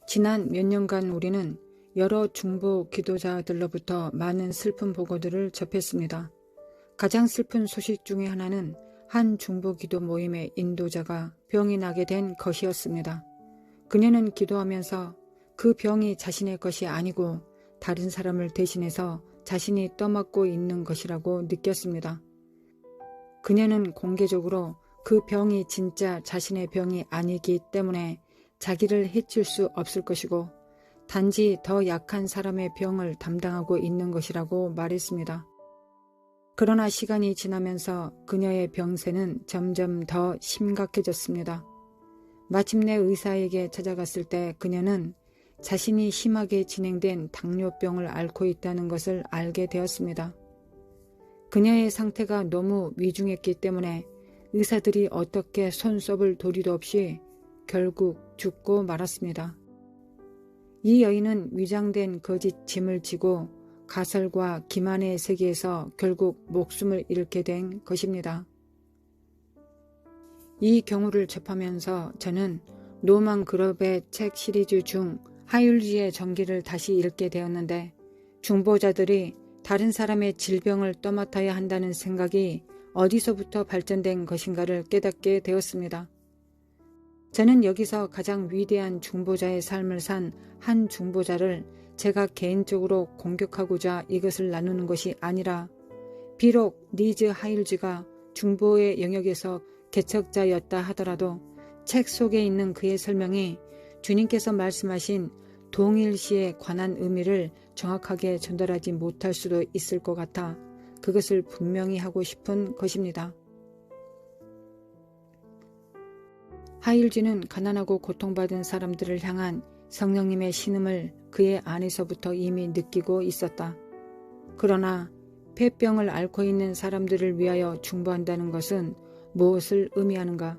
지난 몇 년간 우리는 여러 중보 기도자들로부터 많은 슬픈 보고들을 접했습니다. 가장 슬픈 소식 중에 하나는 한 중보 기도 모임의 인도자가 병이 나게 된 것이었습니다. 그녀는 기도하면서 그 병이 자신의 것이 아니고 다른 사람을 대신해서 자신이 떠맡고 있는 것이라고 느꼈습니다. 그녀는 공개적으로 그 병이 진짜 자신의 병이 아니기 때문에 자기를 해칠 수 없을 것이고 단지 더 약한 사람의 병을 담당하고 있는 것이라고 말했습니다. 그러나 시간이 지나면서 그녀의 병세는 점점 더 심각해졌습니다. 마침내 의사에게 찾아갔을 때 그녀는 자신이 심하게 진행된 당뇨병을 앓고 있다는 것을 알게 되었습니다. 그녀의 상태가 너무 위중했기 때문에 의사들이 어떻게 손써볼 도리도 없이 결국 죽고 말았습니다. 이 여인은 위장된 거짓 짐을 지고 가설과 기만의 세계에서 결국 목숨을 잃게 된 것입니다. 이 경우를 접하면서 저는 노만 그룹의 책 시리즈 중 하율지의 전기를 다시 읽게 되었는데 중보자들이 다른 사람의 질병을 떠맡아야 한다는 생각이 어디서부터 발전된 것인가를 깨닫게 되었습니다. 저는 여기서 가장 위대한 중보자의 삶을 산 한 중보자를 제가 개인적으로 공격하고자 이것을 나누는 것이 아니라 비록 리즈 하율지가 중보의 영역에서 개척자였다 하더라도 책 속에 있는 그의 설명이 주님께서 말씀하신 동일시에 관한 의미를 정확하게 전달하지 못할 수도 있을 것 같아 그것을 분명히 하고 싶은 것입니다. 하율지는 가난하고 고통받은 사람들을 향한 성령님의 신음을 그의 안에서부터 이미 느끼고 있었다. 그러나 폐병을 앓고 있는 사람들을 위하여 중보한다는 것은 무엇을 의미하는가?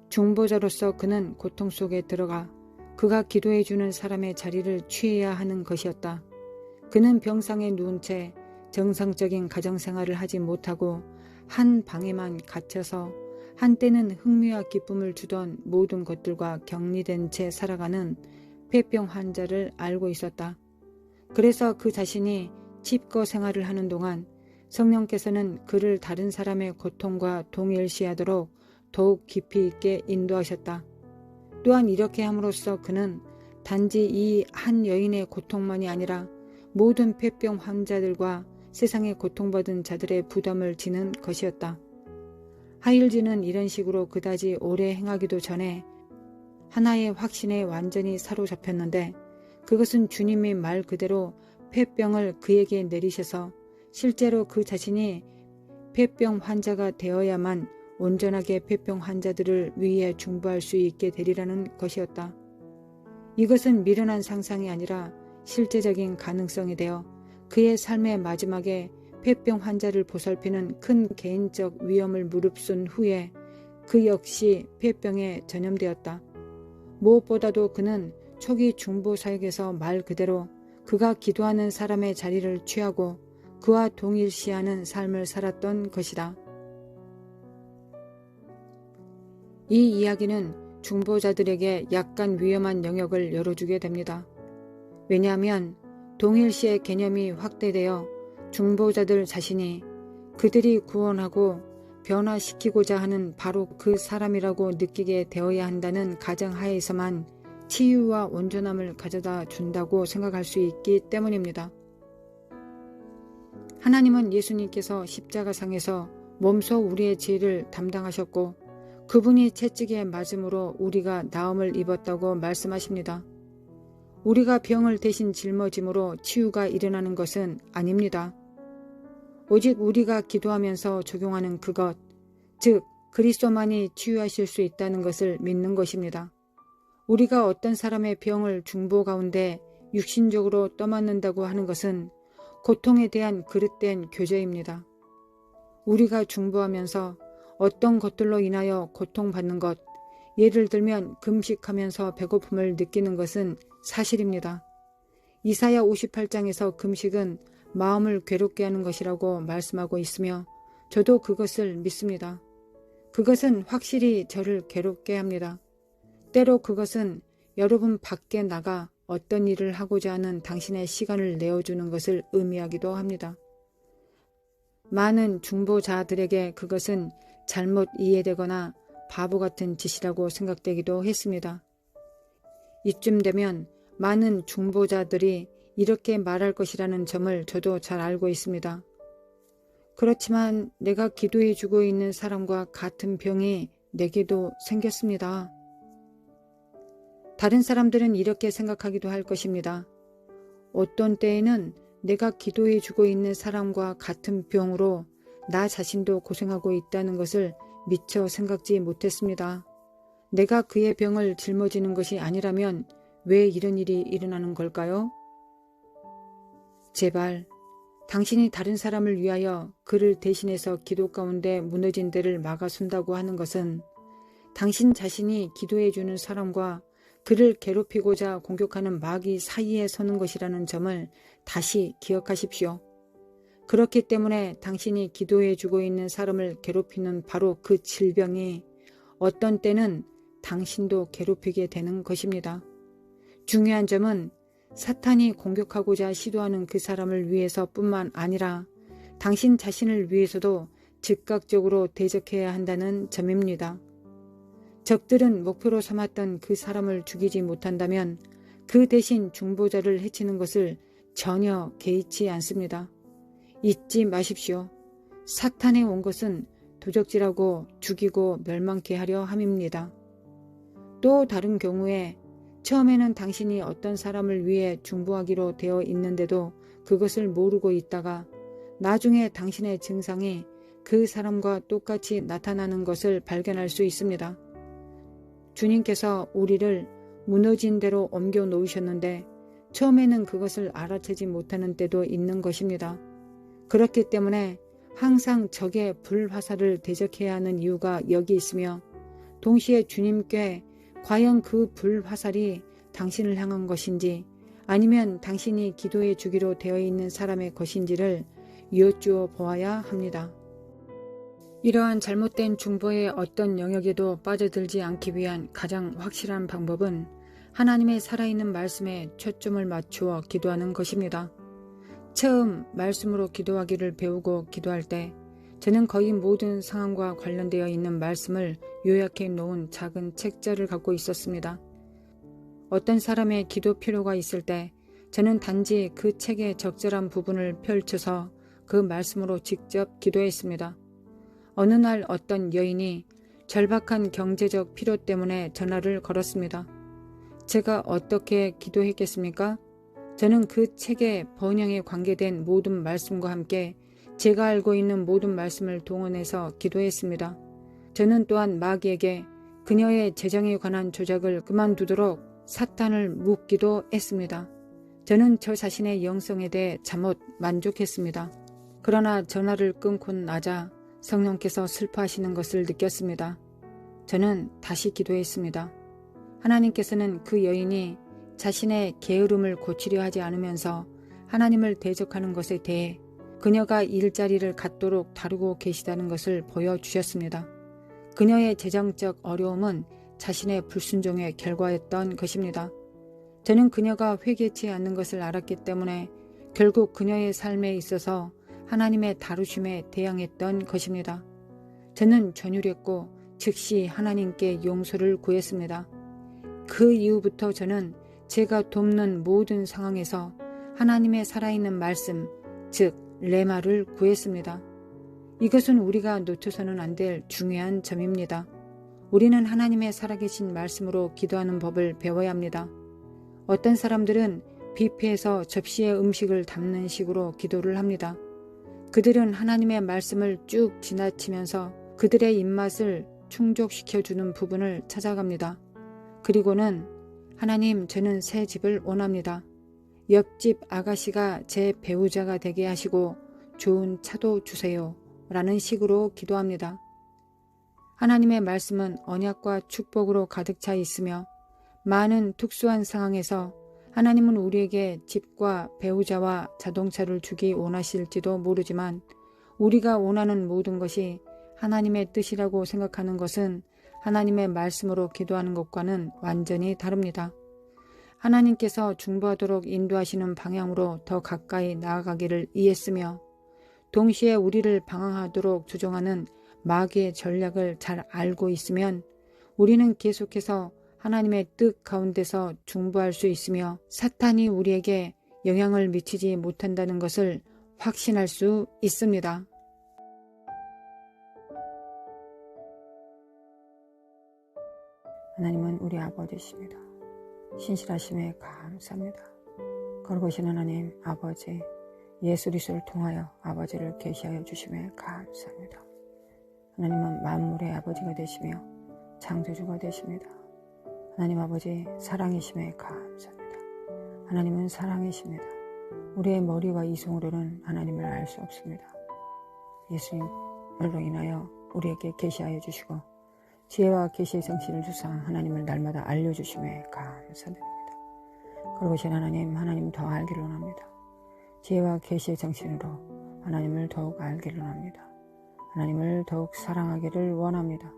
중보자로서 그는 고통 속에 들어가 그가 기도해주는 사람의 자리를 취해야 하는 것이었다. 그는 병상에 누운 채 정상적인 가정생활을 하지 못하고 한 방에만 갇혀서 한때는 흥미와 기쁨을 주던 모든 것들과 격리된 채 살아가는 폐병 환자를 알고 있었다. 그래서 그 자신이 칩거 생활을 하는 동안 성령께서는 그를 다른 사람의 고통과 동일시하도록 더욱 깊이 있게 인도하셨다. 또한 이렇게 함으로써 그는 단지 이 한 여인의 고통만이 아니라 모든 폐병 환자들과 세상에 고통받은 자들의 부담을 지는 것이었다. 하율지는 이런 식으로 그다지 오래 행하기도 전에 하나의 확신에 완전히 사로잡혔는데 그것은 주님이 말 그대로 폐병을 그에게 내리셔서 실제로 그 자신이 폐병 환자가 되어야만 온전하게 폐병 환자들을 위해 중보할 수 있게 되리라는 것이었다. 이것은 미련한 상상이 아니라 실제적인 가능성이 되어 그의 삶의 마지막에 폐병 환자를 보살피는 큰 개인적 위험을 무릅쓴 후에 그 역시 폐병에 전염되었다. 무엇보다도 그는 초기 중보 사역에서 말 그대로 그가 기도하는 사람의 자리를 취하고 그와 동일시하는 삶을 살았던 것이다. 이 이야기는 중보자들에게 약간 위험한 영역을 열어주게 됩니다. 왜냐하면 동일시의 개념이 확대되어 중보자들 자신이 그들이 구원하고 변화시키고자 하는 바로 그 사람이라고 느끼게 되어야 한다는 가정하에서만 치유와 온전함을 가져다 준다고 생각할 수 있기 때문입니다. 하나님은 예수님께서 십자가상에서 몸소 우리의 죄를 담당하셨고 그분이 채찍에 맞음으로 우리가 나음을 입었다고 말씀하십니다. 우리가 병을 대신 짊어짐으로 치유가 일어나는 것은 아닙니다. 오직 우리가 기도하면서 적용하는 그것, 즉 그리스도만이 치유하실 수 있다는 것을 믿는 것입니다. 우리가 어떤 사람의 병을 중보 가운데 육신적으로 떠맡는다고 하는 것은 고통에 대한 그릇된 교제입니다. 우리가 중보하면서 어떤 것들로 인하여 고통받는 것, 예를 들면 금식하면서 배고픔을 느끼는 것은 사실입니다. 이사야 58장에서 금식은 마음을 괴롭게 하는 것이라고 말씀하고 있으며 저도 그것을 믿습니다. 그것은 확실히 저를 괴롭게 합니다. 때로 그것은 여러분 밖에 나가 어떤 일을 하고자 하는 당신의 시간을 내어주는 것을 의미하기도 합니다. 많은 중보자들에게 그것은 잘못 이해되거나 바보 같은 짓이라고 생각되기도 했습니다. 이쯤 되면 많은 중보자들이 이렇게 말할 것이라는 점을 저도 잘 알고 있습니다. 그렇지만 내가 기도해 주고 있는 사람과 같은 병이 내게도 생겼습니다. 다른 사람들은 이렇게 생각하기도 할 것입니다. 어떤 때에는 내가 기도해 주고 있는 사람과 같은 병으로 나 자신도 고생하고 있다는 것을 미처 생각지 못했습니다. 내가 그의 병을 짊어지는 것이 아니라면 왜 이런 일이 일어나는 걸까요? 제발 당신이 다른 사람을 위하여 그를 대신해서 기도 가운데 무너진 데를 막아선다고 하는 것은 당신 자신이 기도해 주는 사람과 그를 괴롭히고자 공격하는 마귀 사이에 서는 것이라는 점을 다시 기억하십시오. 그렇기 때문에 당신이 기도해 주고 있는 사람을 괴롭히는 바로 그 질병이 어떤 때는 당신도 괴롭히게 되는 것입니다. 중요한 점은 사탄이 공격하고자 시도하는 그 사람을 위해서뿐만 아니라 당신 자신을 위해서도 즉각적으로 대적해야 한다는 점입니다. 적들은 목표로 삼았던 그 사람을 죽이지 못한다면 그 대신 중보자를 해치는 것을 전혀 개의치 않습니다. 잊지 마십시오. 사탄에 온 것은 도적질하고 죽이고 멸망케 하려 함입니다. 또 다른 경우에 처음에는 당신이 어떤 사람을 위해 중보하기로 되어 있는데도 그것을 모르고 있다가 나중에 당신의 증상이 그 사람과 똑같이 나타나는 것을 발견할 수 있습니다. 주님께서 우리를 무너진 대로 옮겨 놓으셨는데 처음에는 그것을 알아채지 못하는 때도 있는 것입니다. 그렇기 때문에 항상 적의 불화살을 대적해야 하는 이유가 여기 있으며 동시에 주님께 과연 그 불화살이 당신을 향한 것인지 아니면 당신이 기도해 주기로 되어 있는 사람의 것인지를 여쭈어 보아야 합니다. 이러한 잘못된 중보의 어떤 영역에도 빠져들지 않기 위한 가장 확실한 방법은 하나님의 살아있는 말씀에 초점을 맞추어 기도하는 것입니다. 처음 말씀으로 기도하기를 배우고 기도할 때 저는 거의 모든 상황과 관련되어 있는 말씀을 요약해 놓은 작은 책자를 갖고 있었습니다. 어떤 사람의 기도 필요가 있을 때 저는 단지 그 책의 적절한 부분을 펼쳐서 그 말씀으로 직접 기도했습니다. 어느 날 어떤 여인이 절박한 경제적 필요 때문에 전화를 걸었습니다. 제가 어떻게 기도했겠습니까? 저는 그 책의 번역에 관계된 모든 말씀과 함께 제가 알고 있는 모든 말씀을 동원해서 기도했습니다. 저는 또한 마귀에게 그녀의 재정에 관한 조작을 그만두도록 사탄을 묻기도 했습니다. 저는 저 자신의 영성에 대해 잠옷 만족했습니다. 그러나 전화를 끊고 나자 성령께서 슬퍼하시는 것을 느꼈습니다. 저는 다시 기도했습니다. 하나님께서는 그 여인이 자신의 게으름을 고치려 하지 않으면서 하나님을 대적하는 것에 대해 그녀가 일자리를 갖도록 다루고 계시다는 것을 보여주셨습니다. 그녀의 재정적 어려움은 자신의 불순종의 결과였던 것입니다. 저는 그녀가 회개치 않는 것을 알았기 때문에 결국 그녀의 삶에 있어서 하나님의 다루심에 대항했던 것입니다. 저는 전율했고 즉시 하나님께 용서를 구했습니다. 그 이후부터 저는 제가 돕는 모든 상황에서 하나님의 살아있는 말씀, 즉 레마를 구했습니다. 이것은 우리가 놓쳐서는 안 될 중요한 점입니다. 우리는 하나님의 살아계신 말씀으로 기도하는 법을 배워야 합니다. 어떤 사람들은 뷔페에서 접시에 음식을 담는 식으로 기도를 합니다. 그들은 하나님의 말씀을 쭉 지나치면서 그들의 입맛을 충족시켜주는 부분을 찾아갑니다. 그리고는 하나님, 저는 새 집을 원합니다. 옆집 아가씨가 제 배우자가 되게 하시고 좋은 차도 주세요. 라는 식으로 기도합니다. 하나님의 말씀은 언약과 축복으로 가득 차 있으며 많은 특수한 상황에서 하나님은 우리에게 집과 배우자와 자동차를 주기 원하실지도 모르지만 우리가 원하는 모든 것이 하나님의 뜻이라고 생각하는 것은 하나님의 말씀으로 기도하는 것과는 완전히 다릅니다. 하나님께서 중보하도록 인도하시는 방향으로 더 가까이 나아가기를 이해했으며 동시에 우리를 방황하도록 조종하는 마귀의 전략을 잘 알고 있으면 우리는 계속해서 하나님의 뜻 가운데서 중보할 수 있으며 사탄이 우리에게 영향을 미치지 못한다는 것을 확신할 수 있습니다. 하나님은 우리 아버지십니다. 신실하심에 감사합니다. 거룩하신 하나님 아버지, 예수 그리스도를 통하여 아버지를 계시하여 주심에 감사합니다. 하나님은 만물의 아버지가 되시며 창조주가 되십니다. 하나님 아버지 사랑이심에 감사합니다. 하나님은 사랑이십니다. 우리의 머리와 이성으로는 하나님을 알 수 없습니다. 예수님으로 인하여 우리에게 계시하여 주시고 지혜와 계시의 성실을 주사 하나님을 날마다 알려주심에 감사드립니다. 그러신 하나님 더 알기를 원합니다. 지혜와 계시의 정신으로 하나님을 더욱 알기를 원합니다. 하나님을 더욱 사랑하기를 원합니다.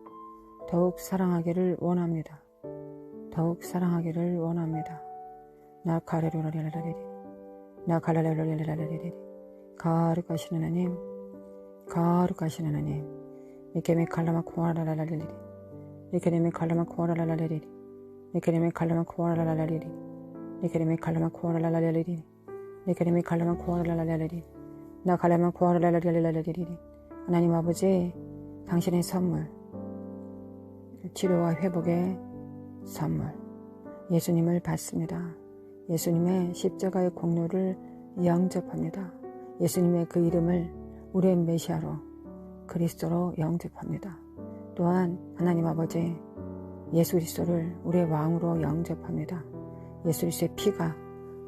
더욱 사랑하기를 원합니다. 더욱 사랑하기를 원합니다. 나카레로라리라리리 나카라레로라리라리리 거룩하신 하나님, 거룩하신 하나님, 미케메 칼라마 코아라라라리리 니케레메 칼라마 코아라라라리리 니케레메 칼라마 코아라라라리리 니케레메 칼라마 코아라라라리리 니케레메 칼라마 코아라라라리리 나 칼라마 코아라라라리리. 하나님 아버지, 당신의 선물, 치료와 회복의 선물, 예수님을 받습니다. 예수님의 십자가의 공로를 영접합니다. 예수님의 그 이름을 우리의 메시아로, 그리스도로 영접합니다. 또한 하나님 아버지, 예수 그리스도를 우리의 왕으로 영접합니다. 예수 그리스도의 피가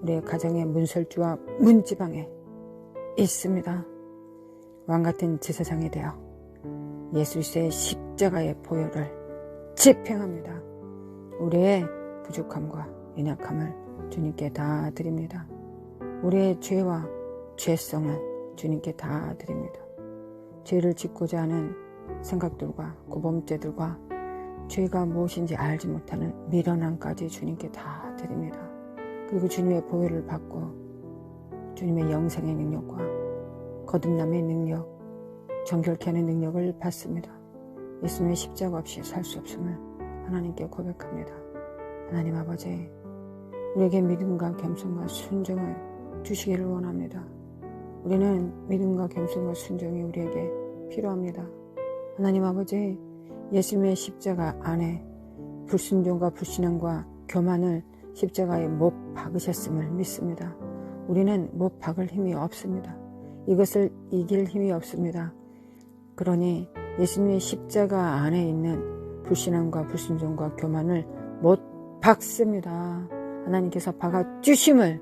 우리의 가정의 문설주와 문지방에 있습니다. 왕같은 제사장이 되어 예수 그리스도의 십자가의 보혈을 집행합니다. 우리의 부족함과 연약함을 주님께 다 드립니다. 우리의 죄와 죄성은 주님께 다 드립니다. 죄를 짓고자 하는 생각들과 고범죄들과 죄가 무엇인지 알지 못하는 미련함까지 주님께 다 드립니다. 그리고 주님의 보혈을 받고 주님의 영생의 능력과 거듭남의 능력, 정결케 하는 능력을 받습니다. 예수님의 십자가 없이 살 수 없음을 하나님께 고백합니다. 하나님 아버지, 우리에게 믿음과 겸손과 순종을 주시기를 원합니다. 우리는 믿음과 겸손과 순종이 우리에게 필요합니다. 하나님 아버지, 예수님의 십자가 안에 불순종과 불신앙과 교만을 십자가에 못 박으셨음을 믿습니다. 우리는 못 박을 힘이 없습니다. 이것을 이길 힘이 없습니다. 그러니 예수님의 십자가 안에 있는 불신앙과 불순종과 교만을 못 박습니다. 하나님께서 박아주심을,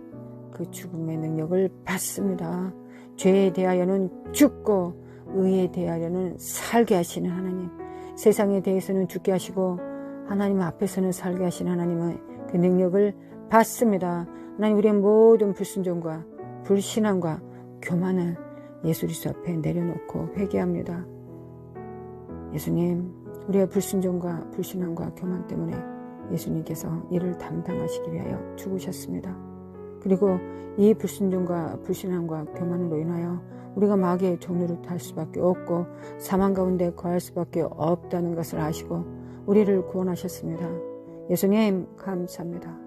그 죽음의 능력을 받습니다. 죄에 대하여는 죽고 의에 대하여는 살게 하시는 하나님, 세상에 대해서는 죽게 하시고 하나님 앞에서는 살게 하시는 하나님의 그 능력을 받습니다. 하나님, 우리의 모든 불순종과 불신앙과 교만을 예수 그리스도 앞에 내려놓고 회개합니다. 예수님, 우리의 불순종과 불신앙과 교만 때문에 예수님께서 이를 담당하시기 위하여 죽으셨습니다. 그리고 이 불순종과 불신앙과 교만으로 인하여 우리가 마귀의 종로를 탈 수밖에 없고 사망 가운데 거할 수밖에 없다는 것을 아시고 우리를 구원하셨습니다. 예수님 감사합니다.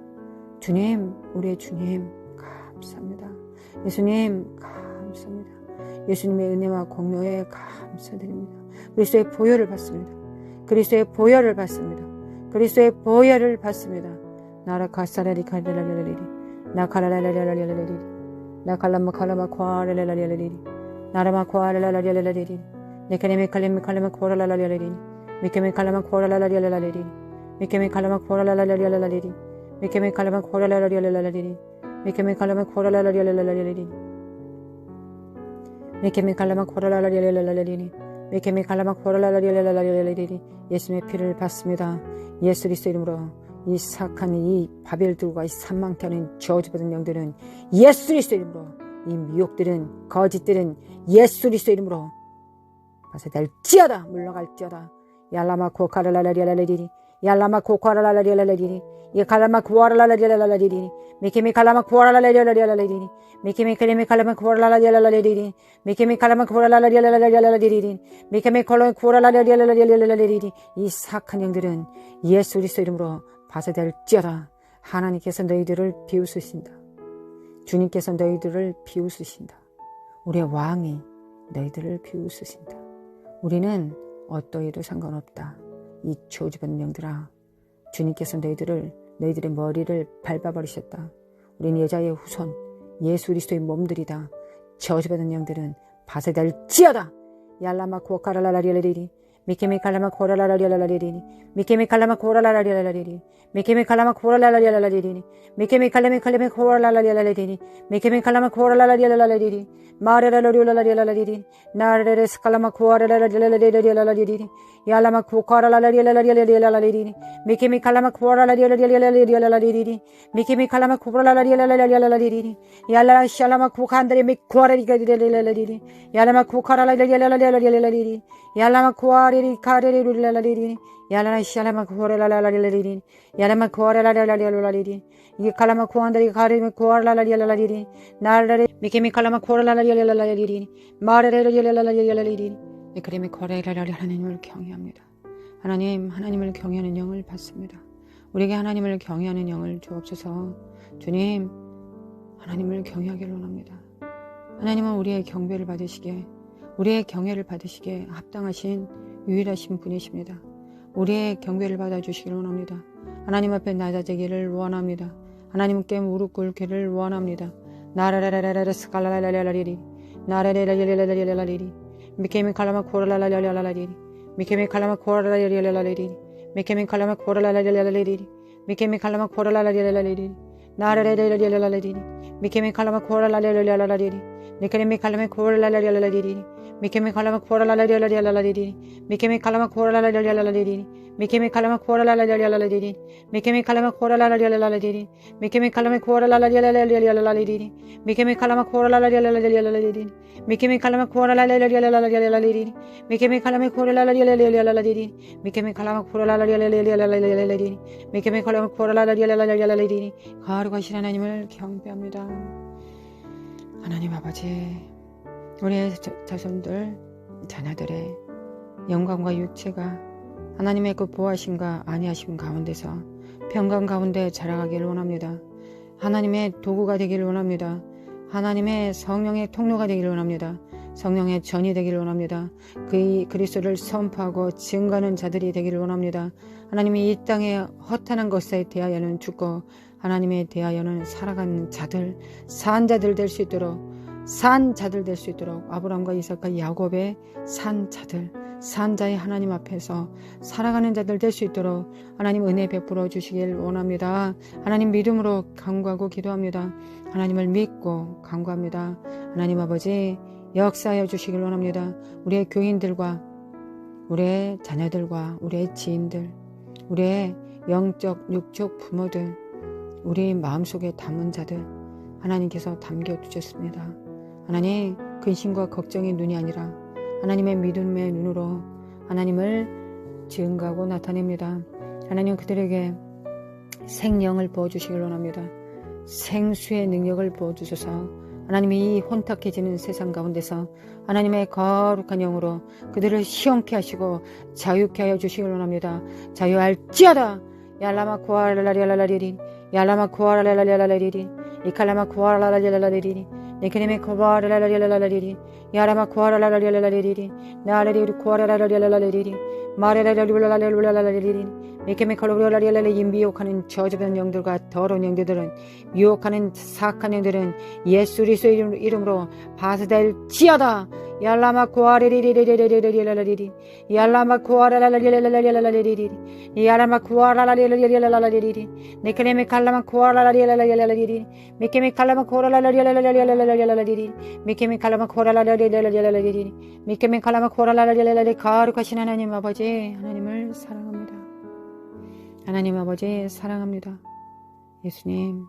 주님, 우리의 주님 감사합니다. 예수님 감사합니다. 예수님의 은혜와 공로에 감사드립니다. 그리스도의 보혈을 받습니다. 그리스도의 보혈을 받습니다. 그리스도의 보혈을 받습니다. 나라 가사라리 카라라라리리 나카라라라라리리 나칼라마 칼라마 코아라라라리리 나라마 코아라라라리리 네케네메 칼레메 칼라마 코아라라라리리 미케메 칼라마 코아라라라리리 미케메 칼라마 코아라라라리리 미케메 칼라마 코아라라라리리 미케메 칼라마 코아라라라리리 미케메 칼라마 코아라라라리리 미케메 칼라마 코아라라라리리 예수님의 피를 받습니다. 예수 그리스도 이름으로 이 사악한 이 바벨들과 이 산망케 하는 저주받은 영들은 예수 그리스도 이름으로, 이 미혹들은 거짓들은 예수 그리스도 이름으로 파쇄될지어다. 물러갈지어다. 얄라마 코카라라리라리리 얄라마 코카라라리라리리 이 칼라마 쿠아라라리라리리 미케미 칼라마 쿠아라라리라리리 미케미 칼라마 칼라마 쿠아라라리라리리 미케미 칼라마 쿠아라라리라리리 미케미 칼라마 쿠아라라리라리리 이 사악한 영들은 예수 그리스도 이름으로 파쇄될지어다. 하나님께서 너희들을 비웃으신다. 주님께서 너희들을 비웃으신다. 우리의 왕이 너희들을 비웃으신다. 우리는 어떠해도 상관없다. 이 저주받는 영들아, 주님께서 너희들의 머리를 밟아버리셨다. 우리는 여자의 후손 예수 그리스도의 몸들이다. 저주받는 영들은 파쇄될지어다. 얄라마 코카라라리라리리 미케미 칼라마 코라라라리라리리 미케미 칼라마 코라라라리라리리 미케미 칼라마 코라라라리라리리 미케미 칼라마 코라라라리라리리 미케미 칼라마 코라라라리라리리 마레라라리라리라리리 나레레스 칼라마 코라라라리라리라리리 얄라마 코카라라리라리라리리 미케미 칼라마 코라라라리라리라리리 미케미 칼라마 코라라라리라리라리리 얄라 샬라마 코칸다리 미코라리라리라리리 얄라마 코카라라리라리라리리 얄라마 코아리리 카레리루라리리 얄라나 샬라마 코라라라리라리리 얄라마 코라라라리라리리 이 칼라마 코안다리 카레미 코라라라리라리리 나르레 미케미 칼라마 코라라라리라리리 마레레리라리라리리 미케미 코라라라리 하나님을 경외합니다. 하나님을 경외하는 영을 받습니다. 우리에게 하나님을 경외하는 영을 주옵소서. 주님, 하나님을 경외하기를 원합니다. 하나님은 우리의 경배를 받으시게, 우리의 경외를 받으시기에 합당하신 유일하신 분이십니다. 우리의 경배를 받아주시기를 원합니다. 하나님 앞에 낮아지기를 원합니다. 하나님께 무릎 꿇기를 원합니다. 나라라라라라 스칼라라라라리리 나라라라라라라리리 미케미 칼라마 코라라라라라리리 미케미 칼라마 코라라라라리리 미케미 칼라마 코라라라라리리 미케미 칼라마 코라라라라리리 나라라라라라리리 미케미 칼라마 코라라라라리리 미케미 칼라마 코라라라라리리 미케미 칼라마 코라라라라리리 미케미 칼라마 코라라라라리리 미케미 칼라마 코라라라라리리 미케미 칼라마 코라라라라리리 미케미 칼라마 코라라라라리리 미케미 칼라마 코라라라라리리 미케미 칼라마 코라라라라리리 미케미 칼라마 코라라라라리리 미케미 칼라마 코라라라라리리 미케미 칼라마 코라라라라리리 거룩하신 하나님을 경배합니다. 하나님 아버지, 우리의 자손들, 자녀들의 영광과 육체가 하나님의 그 보호하심과 안위하심 가운데서 평강 가운데 자라가기를 원합니다. 하나님의 도구가 되기를 원합니다. 하나님의 성령의 통로가 되기를 원합니다. 성령의 전이 되기를 원합니다. 그리스도를 선포하고 증거하는 자들이 되기를 원합니다. 하나님이 이 땅에 허탄한 것에 대하여는 죽고 하나님에 대하여는 살아가는 자들, 산 자들 될 수 있도록, 산 자들 될 수 있도록 아브라함과 이삭과 야곱의 산 자들, 산자의 하나님 앞에서 살아가는 자들 될 수 있도록 하나님 은혜 베풀어 주시길 원합니다. 하나님 믿음으로 간구하고 기도합니다. 하나님을 믿고 간구합니다. 하나님 아버지 역사하여 주시길 원합니다. 우리의 교인들과 우리의 자녀들과 우리의 지인들, 우리의 영적 육적 부모들, 우리 마음속에 담은 자들 하나님께서 담겨주셨습니다. 하나님 근심과 걱정의 눈이 아니라 하나님의 믿음의 눈으로 하나님을 증거하고 나타냅니다. 하나님 그들에게 생명을 부어주시길 원합니다. 생수의 능력을 부어주셔서 하나님이 이 혼탁해지는 세상 가운데서 하나님의 거룩한 영으로 그들을 시원케 하시고 자유케 하여 주시길 원합니다. 자유할지어다. 얄라마 코아라라리라리리 얄라마 코아라라리라리리 이칼라마 코아라라리라리리 니케네메 코아라라리라리리 야라마 코아라라리라리리 나라리리 코아라라리라리리 마레라리라리라리리 니케메 칼로리라리라리 미혹하는 저주받은 영들과 더러운 영들은 미혹하는 사악한 영들은 예수 그리스도의 이름으로 파쇄될지어다. 얄라마 코아리리리리리리리리리리 얄라마 코아라라리라리라리리 얄라마 코아라라리라리라리리 니케네메 칼라마 코아라라리라리라리리 미케메 칼라마 코아라라리라리라리리 미케메 칼라마 코아라라리라리라리리 미케메 칼라마 코아라라리라리 거룩하신 하나님 아버지 하나님을 사랑합니다. 하나님 아버지 사랑합니다. 예수님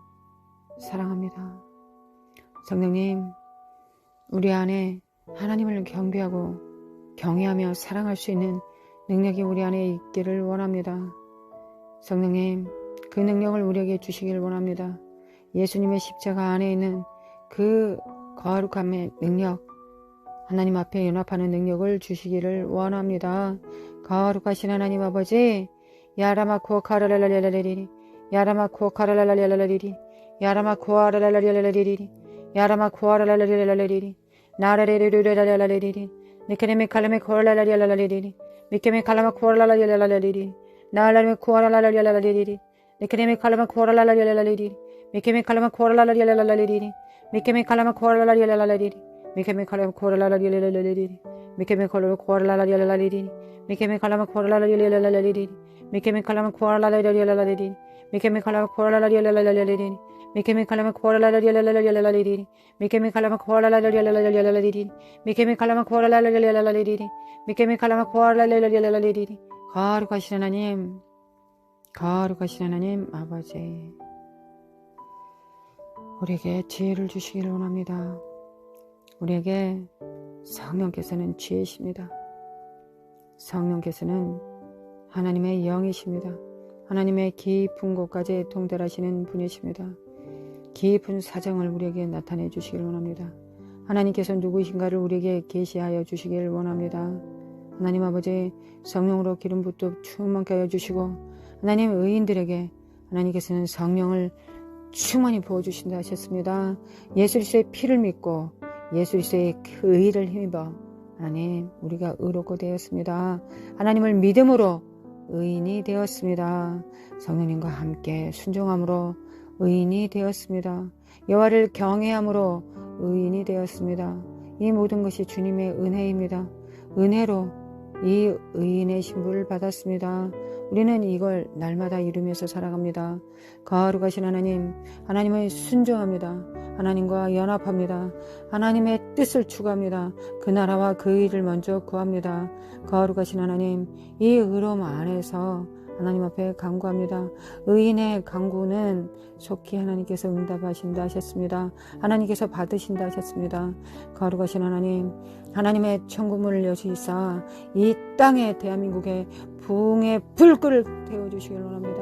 사랑합니다. 성령님, 우리 안에 하나님을 경배하고 경외하며 사랑할 수 있는 능력이 우리 안에 있기를 원합니다. 성령님, 그 능력을 우리에게 주시길 원합니다. 예수님의 십자가 안에 있는 그 거룩함의 능력, 하나님 앞에 연합하는 능력을 주시기를 원합니다. 거룩하신 하나님 아버지, 야라마코 카라랄랄랄랄리리, 야라마코 카라랄랄랄랄리리, 야라마코 아랄랄랄랄리리, 야라마코 아랄랄랄랄리리, 나라레르르랄랄랄리리, 니케네메 칼레메 코랄랄랄랄리리, 미케메 칼라마 코랄랄랄랄리리, 나라레메 코랄랄랄랄리리, 니케네메 칼라마 코랄랄랄랄리리, 미케메 칼라마 코랄랄랄랄리리, 미케메 칼라마 코랄랄랄랄리리, 미케메 칼라마 코랄랄랄랄리리, 미케메 칼라마 코랄랄랄랄리리, 미케메 칼라마 코랄랄랄랄리리, 미케메 칼라마 코랄랄랄랄리리, 미케메 칼라마 코랄랄랄랄리리, 미케메 칼라마 코랄랄랄랄리리, 미케메 칼라마 코랄랄랄랄리리, 미케메 칼라마 코랄랄랄랄리리, 미케메 칼라마 코랄랄랄랄리리. 거룩하신 하나님, 거룩하신 하나님 아버지, 우리에게 지혜를 주시기를 원합니다. 우리에게 성령께서는 지혜이십니다. 성령께서는 하나님의 영이십니다. 하나님의 깊은 곳까지 통달하시는 분이십니다. 깊은 사정을 우리에게 나타내 주시길 원합니다. 하나님께서 누구이신가를 우리에게 계시하여 주시길 원합니다. 하나님 아버지, 성령으로 기름 붓도 충만케 하여 주시고, 하나님 의인들에게 하나님께서는 성령을 충만히 부어주신다 하셨습니다. 예수 그리스도의 피를 믿고 예수 그리스도의 그 의를 힘입어 하나님, 우리가 의롭고 되었습니다. 하나님을 믿음으로 의인이 되었습니다. 성령님과 함께 순종함으로 의인이 되었습니다. 여호와를 경외함으로 의인이 되었습니다. 이 모든 것이 주님의 은혜입니다. 은혜로 이 의인의 신분을 받았습니다. 우리는 이걸 날마다 이루면서 살아갑니다. 거룩하신 하나님, 하나님을 순종합니다. 하나님과 연합합니다. 하나님의 뜻을 추구합니다. 그 나라와 그 일을 먼저 구합니다. 거룩하신 하나님, 이 의로움 안에서 하나님 앞에 간구합니다. 의인의 간구는 속히 하나님께서 응답하신다 하셨습니다. 하나님께서 받으신다 하셨습니다. 거룩하신 하나님, 하나님의 천국문을 여시사 이 땅에 대한민국에 부흥의 불길을 태워주시길 원합니다.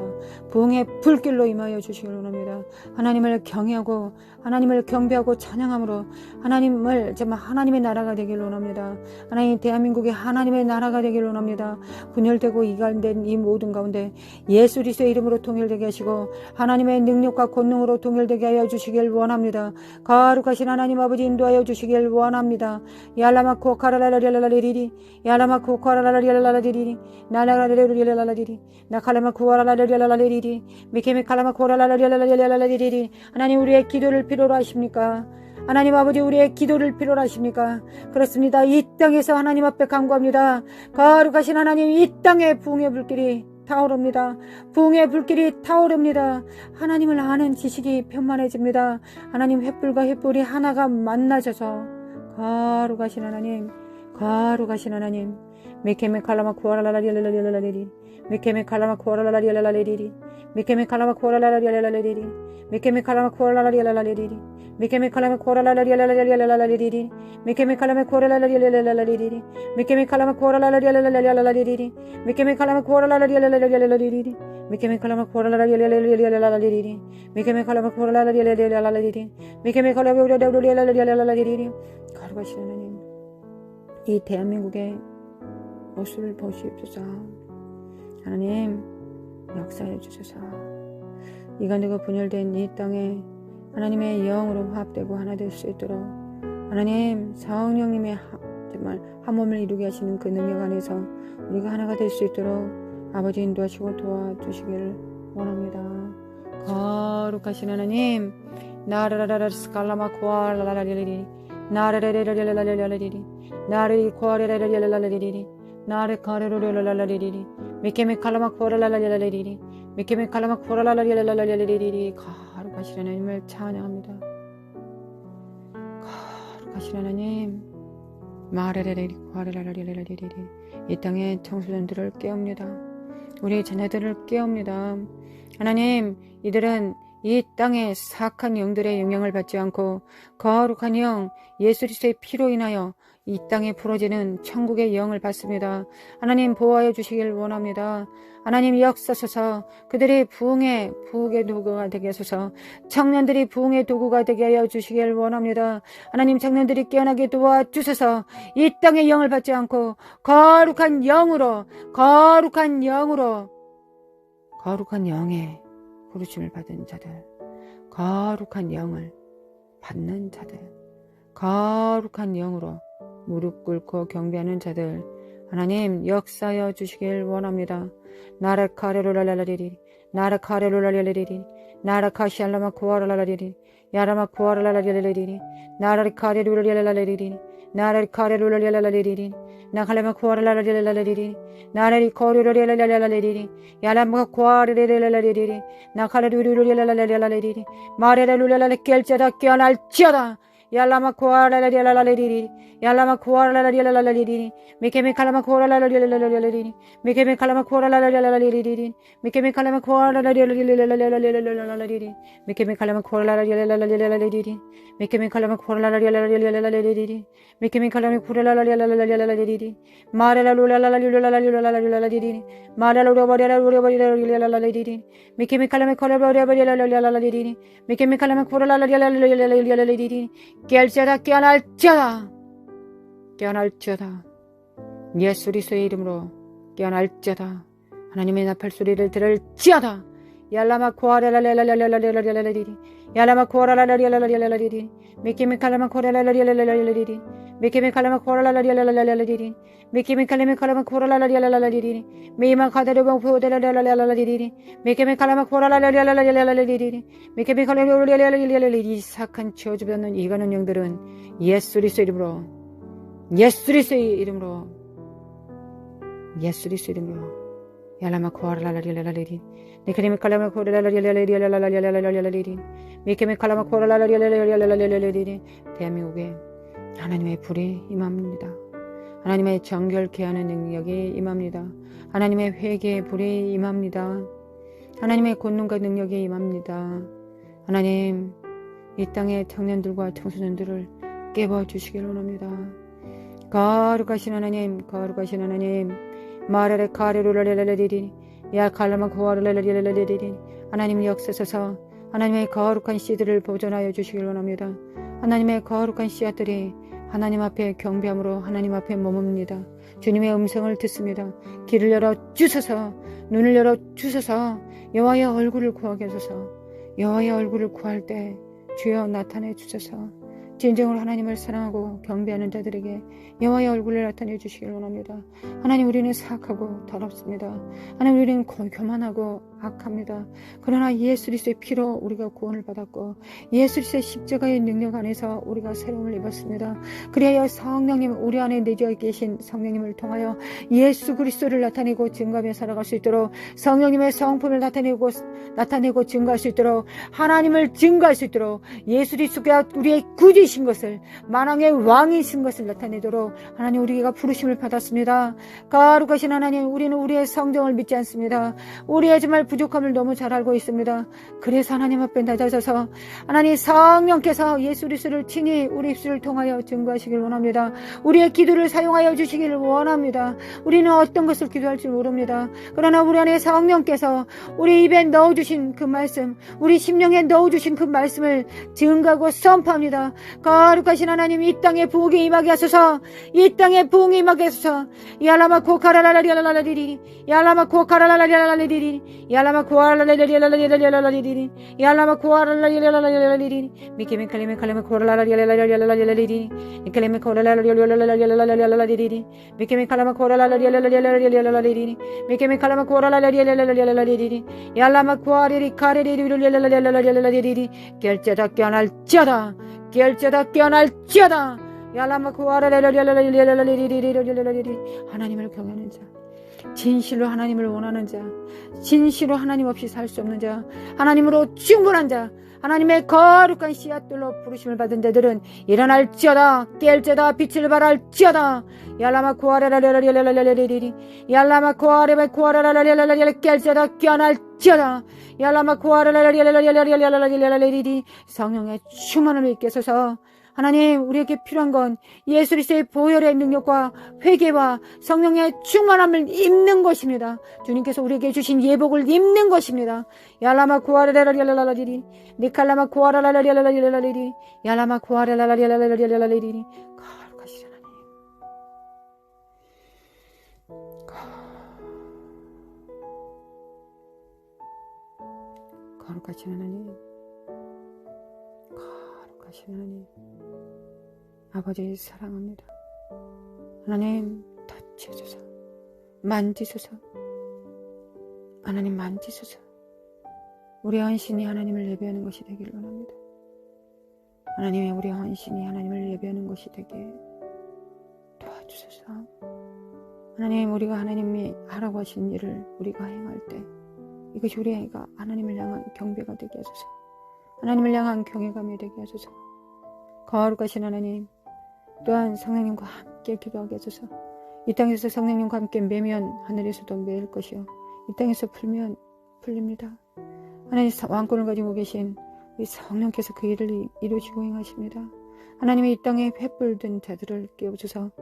부흥의 불길로 임하여 주시길 원합니다. 하나님을 경외하고 하나님을 경배하고 찬양함으로 하나님을 정말 하나님의 나라가 되길 원합니다. 하나님, 대한민국이 하나님의 나라가 되길 원합니다. 분열되고 이간된 이 모든 가운데 예수 그리스도의 이름으로 통일되게 하시고 하나님의 능력과 권능으로 통일되게 하여 주시길 원합니다. 거룩하신 하나님 아버지, 인도하여 주시길 원합니다. 야라마코 카라라라리라리리, 야라마코 카라라라리라리리, 나라라리라리라리리, 나칼라마코라라리라리리, 미케미칼라마코라라리라리리. 하나님, 우리의 기도를 필요로 하십니까? 하나님 아버지, 우리의 기도를 필요로 하십니까? 그렇습니다. 이 땅에서 하나님 앞에 간구합니다. 거룩하신 하나님, 이 땅에 부흥의 불길이 타오릅니다. 부흥의 불길이 타오릅니다. 하나님을 아는 지식이 편만해집니다. 하나님, 횃불과 횃불이 하나가 만나져서 거룩하신 하나님, 거룩하신 하나님, 미케메 칼라마 코라라라리라리라리리, 미케메 칼라마 코라라라리라리리, 미케메 칼라마 코라라라리라리리, 미케메 칼라마 코라라라리라리리, 미케메 칼라마 코라라라리라리라리리, 미케메 칼라마 코라라라리라리리, 미케메 칼라마 코라라라리라리라리리, 미케메 칼라마 코라라라리라리라리리, 미케메 칼라마 코라라라리라리라리리, 미케메 칼라마 코라라라리라리라리리, 미케메 칼라마 코라라라리라리라리리. 거룩하신 하나님, 이 대한민국의 모습을 보시옵소서. 하나님, 역사해 주소서. 이간되고 분열된 이 땅에 하나님의 영으로 화합되고 하나 될 수 있도록 하나님, 성령님의 정말 한 몸을 이루게 하시는 그 능력 안에서 우리가 하나가 될 수 있도록 아버지 인도하시고 도와주시기를 원합니다. 거룩하신 하나님, 나라라라라 스칼라마코알라라리리, 나라레레레레레레레레리, 나리 코아레레레레레레레리, 나레 카레로레레레레레리, 미케메 칼라마 코라라라리라리리, 미케메 칼라마 코라라라리라리라리리. 거룩하신 하나님을 찬양합니다. 거룩하신 하나님, 마레레레리 코아레라라리라리리. 이 땅의 청소년들을 깨웁니다. 우리 자녀들을 깨웁니다. 하나님, 이들은 이 땅의 사악한 영들의 영향을 받지 않고 거룩한 영, 예수 그리스도의 피로 인하여 이 땅에 풀어지는 천국의 영을 받습니다. 하나님 보호하여 주시길 원합니다. 하나님 역사소서. 그들이 부흥의 도구가 되게 하소서. 청년들이 부흥의 도구가 되게 하여 주시길 원합니다. 하나님 청년들이 깨어나게 도와주셔서 이 땅의 영을 받지 않고 거룩한 영의 부르심을 받은 자들, 거룩한 영을 받는 자들, 거룩한 영으로 무릎 꿇고 경배하는 자들, 하나님 역사하여 주시길 원합니다. 나라카레로랄라리리, 나라카레로랄라리리, 나라카시알라마 코아랄라리리, 야라마 코아랄라리리, 나라카레로랄라리리, 나라카레로랄라리리, 나칼라마 코아랄라리리, 나라리 코르로랄라리리, 야라마 코아랄라리리, 나칼라루루랄라리리, 마레라루랄라 깰자다 깨어날지어다. Yalama kuara la la liri, Yalama kuara la liri, Mikemi kalama kuara la liri, Mikemi kalama kuara la liri, Mikemi kalama kuara la liri, Mikemi kalama kuara la liri, Mikemi kalama kuara la liri, Mikemi kalama kuara la liri, Mara la lula la liri, Mara la lula liri, Mikemi kalama kuara la liri, Mikemi kalama kuara la liri, 깨알자다 깨어날자다 깨어날자다 예수 그리스도의 이름으로 깨어날자다 하나님의 나팔 소리를 들을지어다 얄라마 코아라라라라라라라라라리리 얄라마 코아라라라라라라라리리 미키미 칼라마 코아라라라라라라리리 미키미 칼라마 코아라라라라라라리리 미키미 칼라마 코아라라라라라리리 미마 카다르방 포데라라라라라리리 미키미 칼라마 코아라라라라라라리리 미키미 칼라마 코아라라라라라리리 이삭한 저주받는 이가는 영들은 예수 그리스도의 이름으로 예수 그리스도의 이름으로 예수 그리스도의 이름으로 얄라마 코아라라라라라리리 미키미 칼라마 코아라라라라라라리리 미키미 칼라마 코아라라라라라라리리 대한민국에 하나님의 불이 임합니다. 하나님의 정결케 하는 능력이 임합니다. 하나님의 회개의 불이 임합니다. 하나님의 권능과 능력이 임합니다. 하나님 이 땅의 청년들과 청소년들을 깨워주시길 원합니다. 거룩하신 하나님 거룩하신 하나님 마라레 카레로라레라레리리 야 칼라마 코아라레라레라레리리 하나님 역사서서 하나님의 거룩한 씨들을 보존하여 주시길 원합니다. 하나님의 거룩한 씨앗들이 하나님 앞에 경배함으로 하나님 앞에 머뭅니다. 주님의 음성을 듣습니다. 귀를 열어 주소서 눈을 열어 주소서 여호와의 얼굴을 구하게 하소서 여호와의 얼굴을 구할 때 주여 나타내 주소서 진정으로 하나님을 사랑하고 경배하는 자들에게 여호와의 얼굴을 나타내 주시길 원합니다. 하나님 우리는 사악하고 더럽습니다. 하나님 우리는 교만하고 악합니다. 그러나 예수 그리스도의 피로 우리가 구원을 받았고 예수 그리스도의 십자가의 능력 안에서 우리가 새로움을 입었습니다. 그래야 성령님 우리 안에 내주어 계신 성령님을 통하여 예수 그리스도를 나타내고 증거하며 살아갈 수 있도록 성령님의 성품을 나타내고 증거할 수 있도록 하나님을 증거할 수 있도록 예수 그리스도가 우리의 구주이신 것을 만왕의 왕이신 것을 나타내도록 하나님 우리가 부르심을 받았습니다. 거룩하신 하나님 우리는 우리의 성정을 믿지 않습니다. 우리의 정말 부족함을 너무 잘 알고 있습니다. 그래서 하나님 앞에 낮아져서 하나님 성령께서 예수 그리스도를 친히 우리 입술을 통하여 증거하시길 원합니다. 우리의 기도를 사용하여 주시기를 원합니다. 우리는 어떤 것을 기도할 줄 모릅니다. 그러나 우리 안에 성령께서 우리 입에 넣어주신 그 말씀 우리 심령에 넣어주신 그 말씀을 증거하고 선포합니다. 거룩하신 하나님 이 땅에 부흥이 임하게 하소서 이 땅에 부흥이 임하게 하소서 야라마 코카라라라라라리리 야라마 코카라라라라라리리 야라마 코아라라라라라라리리 야라마 코아라라라라라리리 미케메 칼레메 칼레메 코라라라라라라리리 미케메 코라라라라라라리리 미케메 칼레메 코라라라라라라리리 미케메 칼레메 코라라라라라라리리 야라마 코아리리 카레리리리리리리리리리 결제다 깨어날지어다 결제다 깨어날지어다 야라마 코아라라라라라리리리리리리리 하나님을 경외하는 자 진실로 하나님을 원하는 자 진실로 하나님 없이 살 수 없는 자 하나님으로 충분한 자 하나님의 거룩한 씨앗들로 부르심을 받은 자들은 일어날지어다 깰지어다 빛을 발할지어다 얄라마 구하라라라라라라라라리리 얄라마 구하라라라라라라라라라라 깰지어다 깨어날지어다 얄라마 구하라라라라라라라라라라리리 성령의 충만함을 입게 하소서. 하나님 우리에게 필요한 건 예수 그리스도의 보혈의 능력과 회개와 성령의 충만함을 입는 것입니다. 주님께서 우리에게 주신 예복을 입는 것입니다. 얄라마 구하라라라라라라리리 니칼라마 구하라라라라라라라리리 얄라마 구하라라라라라라라리리 거룩하시라 하나님 거룩하신 하나님 거룩하신 하나님 아버지 사랑합니다. 하나님 터치해주소서 만지소서 하나님 만지소서 우리 헌신이 하나님을 예배하는 것이 되기를 원합니다. 하나님의 우리 헌신이 하나님을 예배하는 것이 되게 도와주소서. 하나님 우리가 하나님이 하라고 하신 일을 우리가 행할 때 이것이 우리가 하나님을 향한 경배가 되게 하소서. 하나님을 향한 경외감이 되게 하소서. 거룩하신 하나님 또한 성령님과 함께 기도하게 하소서. 이 땅에서 성령님과 함께 매면 하늘에서도 매일 것이요 이 땅에서 풀면 풀립니다. 하나님 왕권을 가지고 계신 우리 성령께서 그 일을 이루시고 행하십니다. 하나님의 이 땅에 횃불든 자들을 깨우셔서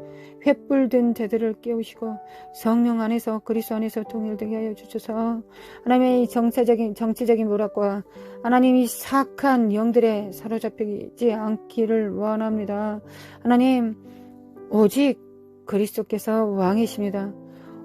횃불든 자들을 깨우시고 성령 안에서 그리스도 안에서 통일되게 하여 주셔서 하나님의 정치적인 모락과 하나님이 사악한 영들에 사로잡히지 않기를 원합니다. 하나님 오직 그리스도께서 왕이십니다.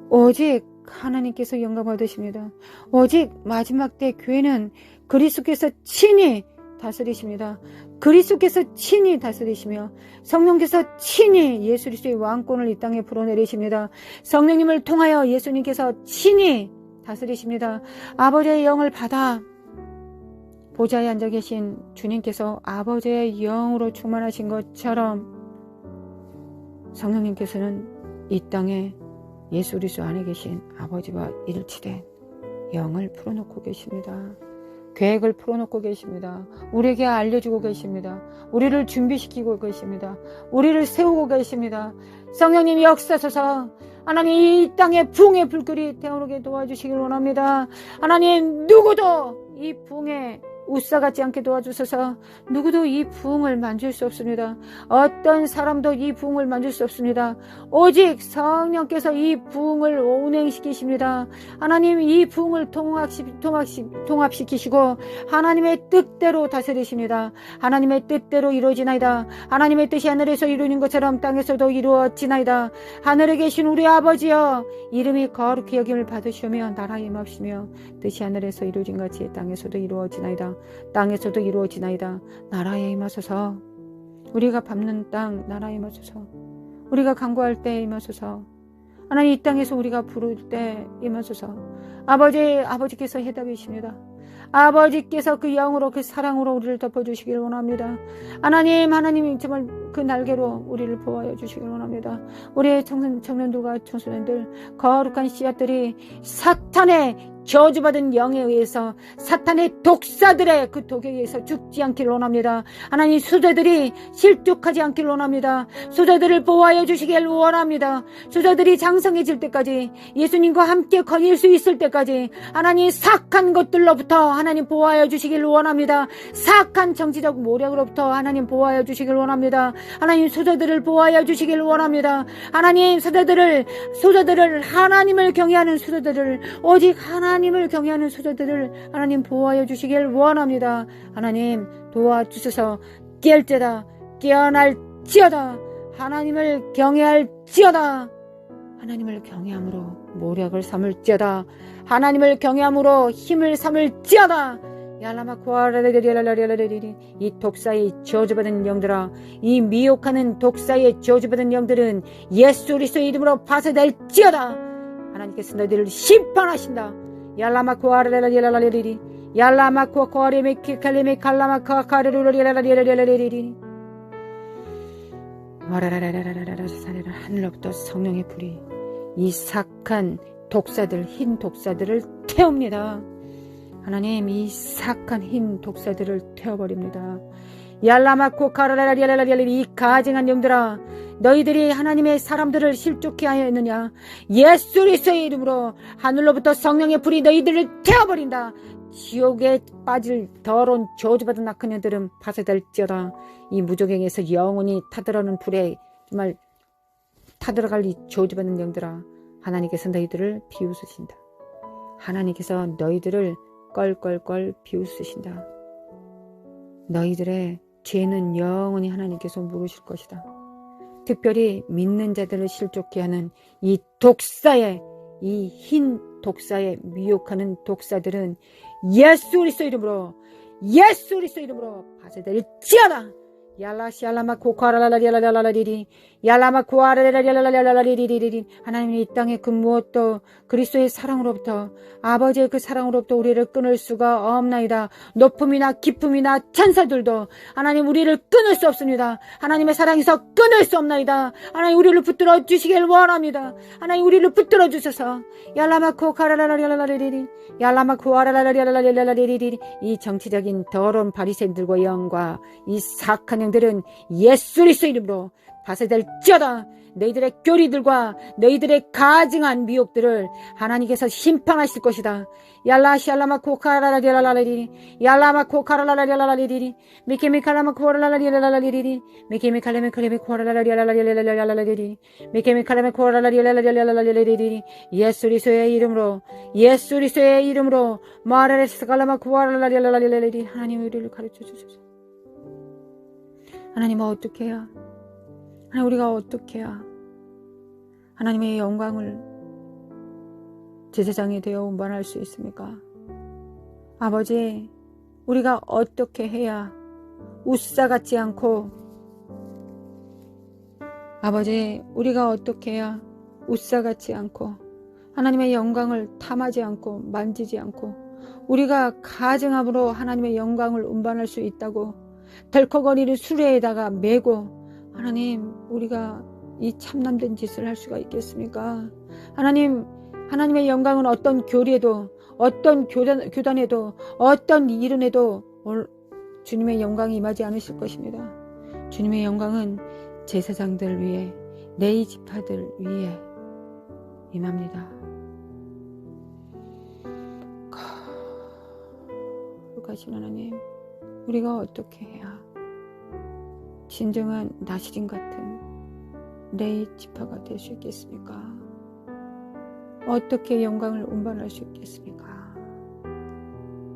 오직 하나님께서 영광 받으십니다. 오직 마지막 때 교회는 그리스도께서 친히 다스리십니다. 그리스도께서 친히 다스리시며 성령께서 친히 예수 그리스도의 왕권을 이 땅에 불어내리십니다. 성령님을 통하여 예수님께서 친히 다스리십니다. 아버지의 영을 받아 보좌에 앉아 계신 주님께서 아버지의 영으로 충만하신 것처럼 성령님께서는 이 땅에 예수 그리스도 안에 계신 아버지와 일치된 영을 풀어놓고 계십니다. 계획을 풀어놓고 계십니다. 우리에게 알려주고 계십니다. 우리를 준비시키고 계십니다. 우리를 세우고 계십니다. 성령님이 역사하셔서 하나님 이 땅에 부흥의 불길이 태어나게 도와주시길 원합니다. 하나님 누구도 이 부흥에 웃사같지 않게 도와주셔서 누구도 이 부흥을 만질 수 없습니다. 어떤 사람도 이 부흥을 만질 수 없습니다. 오직 성령께서 이 부흥을 운행시키십니다. 하나님 이 부흥을 통합시키시고 하나님의 뜻대로 다스리십니다. 하나님의 뜻대로 이루어지나이다. 하나님의 뜻이 하늘에서 이루어진 것처럼 땅에서도 이루어지나이다. 하늘에 계신 우리 아버지여 이름이 거룩히 여김을 받으시오며 나라에 임하시며 뜻이 하늘에서 이루어진 같이 땅에서도 이루어지나이다. 땅에서도 이루어지나이다. 나라에 임하소서. 우리가 밟는 땅 나라에 임하소서. 우리가 간구할 때 임하소서. 하나님 이 땅에서 우리가 부를 때 임하소서. 아버지께서 해답이십니다. 아버지께서 그 영으로 그 사랑으로 우리를 덮어주시길 원합니다. 하나님이 정말 그 날개로 우리를 보호하여 주시길 원합니다. 우리의 청년들과 청소년들 거룩한 씨앗들이 사탄의 저주받은 영에 의해서 사탄의 독사들의 그 독에 의해서 죽지 않기를 원합니다. 하나님 수자들이 실족하지 않기를 원합니다. 수자들을 보호하여 주시길 원합니다. 수자들이 장성해질 때까지 예수님과 함께 거닐 수 있을 때까지 하나님 사악한 것들로부터 하나님 보호하여 주시길 원합니다. 사악한 정치적 모략으로부터 하나님 보호하여 주시길 원합니다. 하나님 수자들을 보호하여 주시길 원합니다. 하나님 수자들을 하나님을 경외하는 수자들을 오직 하나님을 경외하는 수자들을 하나님 보호하여 주시길 원합니다. 하나님 도와주셔서 깰지어다 깨어날지어다 하나님을 경외할지어다 하나님을 경외함으로 모략을 삼을지어다 하나님을 경외함으로 힘을 삼을지어다 이 독사의 저주받은 영들아 이 미혹하는 독사의 저주받은 영들은 예수 그리스도의 이름으로 파쇄될지어다 하나님께서 너희들을 심판하신다 하늘로부터 성령의 불이 이 사악한 독사들 흰 독사들을 태웁니다. 하나님 이 사악한 흰 독사들을 태워버립니다. 얄라마코 카라라리알라리알리 이 가증한 영들아 너희들이 하나님의 사람들을 실족해 하였느냐 예수 그리스도의 이름으로 하늘로부터 성령의 불이 너희들을 태워버린다. 지옥에 빠질 더러운 저주받은 악한 영들은 파쇄될지어다. 이 무적행에서 영원히 타들어오는 불에 정말 타들어갈 이 저주받는 영들아 하나님께서 너희들을 비웃으신다. 하나님께서 너희들을 껄껄껄 비웃으신다. 너희들의 죄는 영원히 하나님께서 물으실 것이다. 특별히 믿는 자들을 실족해 하는 이 독사의 이 흰 독사에 미혹하는 독사들은 예수 그리스도 이름으로 파쇄될지어다. 얄라시알라마 코카라라리알라리리 얄라마 코아라라리알라리리 하나님이 이 땅에 그 무엇도 그리스도의 사랑으로부터 아버지의 그 사랑으로부터 우리를 끊을 수가 없나이다. 높음이나 깊음이나 천사들도 하나님 우리를 끊을 수 없습니다. 하나님의 사랑에서 끊을 수 없나이다. 하나님 우리를 붙들어 주시길 원합니다. 하나님 우리를 붙들어 주셔서 얄라마 코카라라리알라리리 얄라마 코아라라리알라리리 이 정치적인 더러운 바리새인들과 영과 이 사악한 영들은 예수 그리스도 이름으로 파쇄될지어다. 너희들의 교리들과 너희들의 가증한 미혹들을 하나님께서 심판하실 것이다. 얄라시알라마 코카라라리알라리리 얄라마 코카라라리알라리리 미케미칼라마 코라라리알라리리 미케미칼라메칼레메 코라라리알라리리 미케미칼라메 코라라리알라리리 예수 그리스도의 이름으로 마라레스칼라마 코라라리알라리리 하나님 우리를 가르쳐 주소서. 하나님 어떻게 해야 하나님 우리가 어떻게 해야 하나님의 영광을 제사장이 되어 운반할 수 있습니까? 아버지 우리가 어떻게 해야 우사 같지 않고 아버지 우리가 어떻게 해야 우사 같지 않고 하나님의 영광을 탐하지 않고 만지지 않고 우리가 가증함으로 하나님의 영광을 운반할 수 있다고 덜컥거리는 수레에다가 메고 하나님 우리가 이 참남된 짓을 할 수가 있겠습니까? 하나님의 영광은 어떤 교리에도 어떤 교단에도 어떤 이론에도 주님의 영광이 임하지 않으실 것입니다. 주님의 영광은 제사장들 위에 내 지파들 위에 임합니다. 거룩하신 하나님 우리가 어떻게 해야 진정한 나시린 같은 내 지파가 될 수 있겠습니까? 어떻게 영광을 운반할 수 있겠습니까?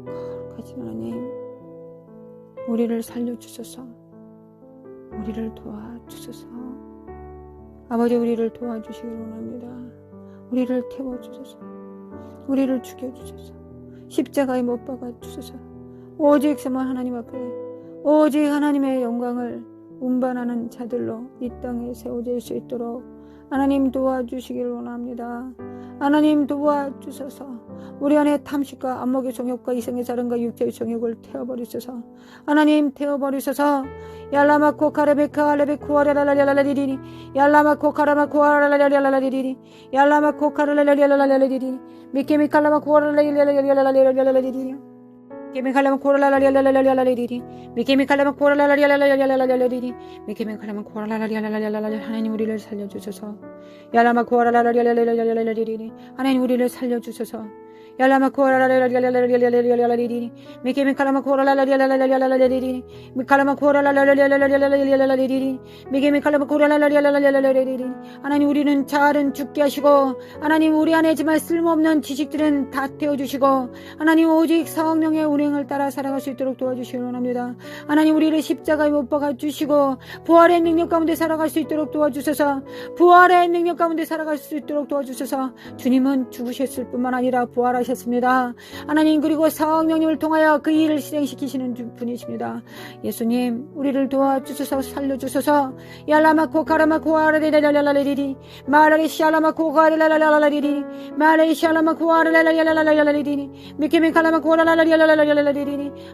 거룩하신 하나님 우리를 살려주소서. 우리를 도와주소서. 아버지 우리를 도와주시길 원합니다. 우리를 태워주소서. 우리를 죽여주소서. 십자가에 못 박아주소서. 오직 정말 하나님 앞에 오직 하나님의 영광을 운반하는 자들로 이 땅에 세워질 수 있도록 하나님 도와주시길 원합니다. 하나님 도와주셔서 우리 안에 탐식과 안목의 정욕과 이성의 사랑과 육체의 정욕을 태워버리셔서 하나님 태워버리셔서 얄라마코 카레베카 알레베코 아라라라라라리리 얄라마코 카라마코 아라라라라라리리 얄라마코 카라라라라라리리 미케미칼라마코 아라라라라라리리 미케미칼라마 코라라라리알라라리알라리리 미케미칼라마 코라라라리알라라리알라리리 미케미칼라마 코라라라리알라라리알라리 하나님 우리를 살려주셔서 얄라마 코라라라리알라라리알라리리 하나님 우리를 살려주셔서 얄라마 코라라라리알라라리알라리리 미케미칼라마 코라라라리알라라리알라리리 미칼라마 코라라라리알라라리알라리리 미케미칼라마 코라라라리알라리알라리리 하나님 우리는 자아는 죽게 하시고 하나님 우리 안에 정말 쓸모없는 지식들은 다 태워주시고 하나님 오직 성령의 운행을 따라 살아갈 수 있도록 도와주시기 원합니다. 하나님 우리를 십자가에 못 박아주시고 부활의 능력 가운데 살아갈 수 있도록 도와주셔서 부활의 능력 가운데 살아갈 수 있도록 도와주셔서 주님은 죽으셨을 뿐만 아니라 부활하셨습니다. 하나님 그리고 성령님을 통하여 그 일을 실행시키시는 분이십니다. 예수님 우리를 도와주셔서 살려주셔서 얄라마코 카라마코 아라레라라라라리리 마라리 샬라마코 가라라라라라리리 마라리 샬라마코 아라라라라라라리리 미케미 칼라마코 아라라라라라리리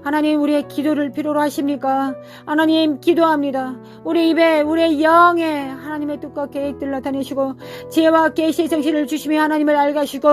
하나님 우리의 기도를 필요로 하십니까? 하나님 기도합니다. 우리 입에 우리의 영에 하나님의 뜻과 계획들을 나타내시고 지혜와 계시의 정신을 주시며 하나님을 알가시고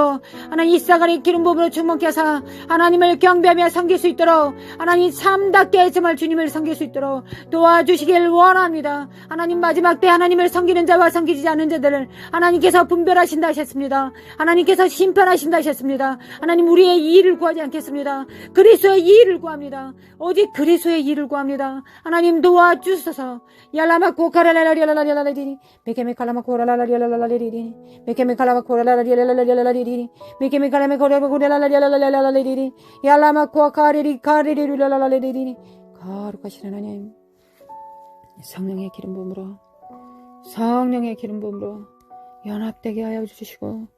하나님 이사가리 기름 부음으로 충만케 하사 하나님을 경배하며 섬길 수 있도록 하나님 참답게 정말 주님을 섬길 수 있도록 도와주시길 원합니다. 하나님 마지막 때 하나님을 섬기는 자와 섬기지 않는 자들을 하나님께서 분별하신다 하셨습니다. 하나님께서 심판하신다 하셨습니다. 하나님 우리의 이의를 구하지 않겠습니다. 그리스도의 이의를 구합니다. 오직 그리스도의 이의를 구합니다. 하나님 도와주소서. 야라마코 카라라라리라라리라리리 메케메 칼라마코 라라라리라라리리 메케메 칼라마코 라라라리라라리리 메케메 칼라마코 라라라리라라리리 야라마코 카리리라라리리 거룩하신 하나님 성령의 기름 부음으로 성령의 기름 부음으로 연합되게 하여 주시고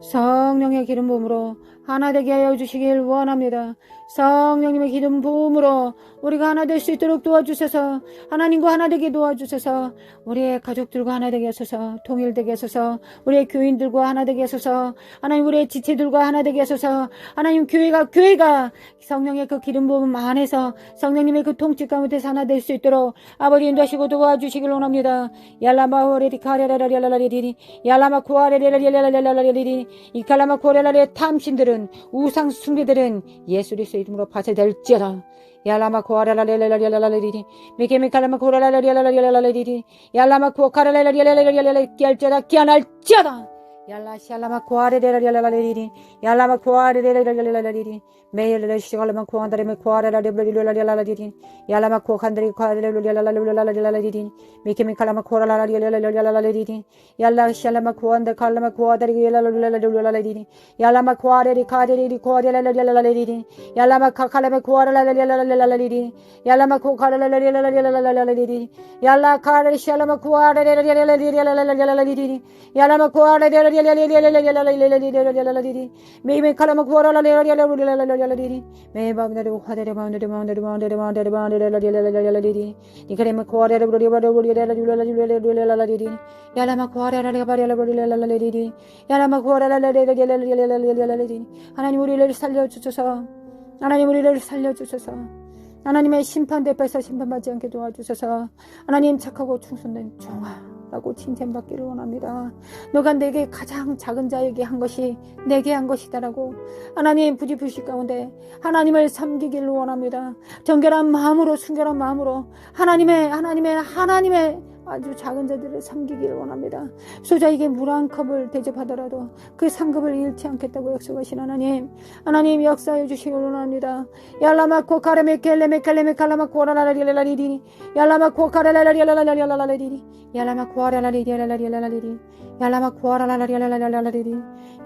성령의 기름 부음으로 하나 되게 하여 주시길 원합니다. 성령님의 기름 부음으로 우리가 하나 될 수 있도록 도와주셔서 하나님과 하나 되게 도와주셔서 우리의 가족들과 하나 되게 하소서 통일되게 하소서 우리의 교인들과 하나 되게 하소서 하나님 우리의 지체들과 하나 되게 하소서 하나님 교회가 성령의 그 기름 부음 안에서 성령님의 그 통치 가운데서 하나 될 수 있도록 아버지 인도하시고 도와주시길 원합니다. 얄라마호레리 카레라라리라라리리 얄라마 코아레라리라라리라리리 이칼라마 코레라리의 탐신들은 우상 숭배들은 예수 그리스도의 이름으로 파쇄될지어다. 야라마 코아라라리라라리라리리 메케메칼라마 코라라리라라리라리리 얄라마 코카라라리라라리라리리 끼할지어다 끼안할지어다. 얄라 샬라마 코아레라리라라리리 얄라마 코아레라리라라리리 메일레 시갈라마 코안다레메 코아레라리라라리라리리 얄라마 코칸다리 코아레라리라라리라리리 메케메칼라마 코라라리라라리라리리 얄라 샬라마 코안다 칼라마 코아다리라라리라리리 얄라마 코아레리 카데리 코아레라리라리리 얄라마 카칼라메 코아라라리라라리리 얄라마 코카라라리라라리라리리 얄라 카레 샬라마 코아레라리라라리라리리 얄라마 코아레라리라라리라리라리리 메메칼라마 코아라라리라리라리리 매 바운데르 화데르 바운데르 바운데르 바운데르 바운데르 바운데르 니카레마 코아레라리라리라리라리라리리 야라마 코아레라리라리라리라리리 야라마 코아레라리라리라리라리리 하나님 우리를 살려주소서. 하나님 우리를 살려주소서. 하나님의 심판 대표에서 심판받지 않게 도와주소서. 하나님 착하고 충성된 종아라고 칭찬받기를 원합니다. 너가 내게 가장 작은 자에게 한 것이 내게 한 것이다라고 하나님 부지불식 가운데 하나님을 섬기기를 원합니다. 정결한 마음으로 순결한 마음으로 하나님의 아주 작은 자들을 섬기기를 원합니다. 소자에게 물 한 컵을 대접하더라도 그 상급을 잃지 않겠다고 약속하신 하나님 역사해 주시기 원합니다. 얄라마코 카레메켈레메켈레메 칼라마코 라라라리라리리 얄라마코 카라라리라라리라리리 얄라마코 라라라리라라리라리리 얄라마코 라라라리라라리라리리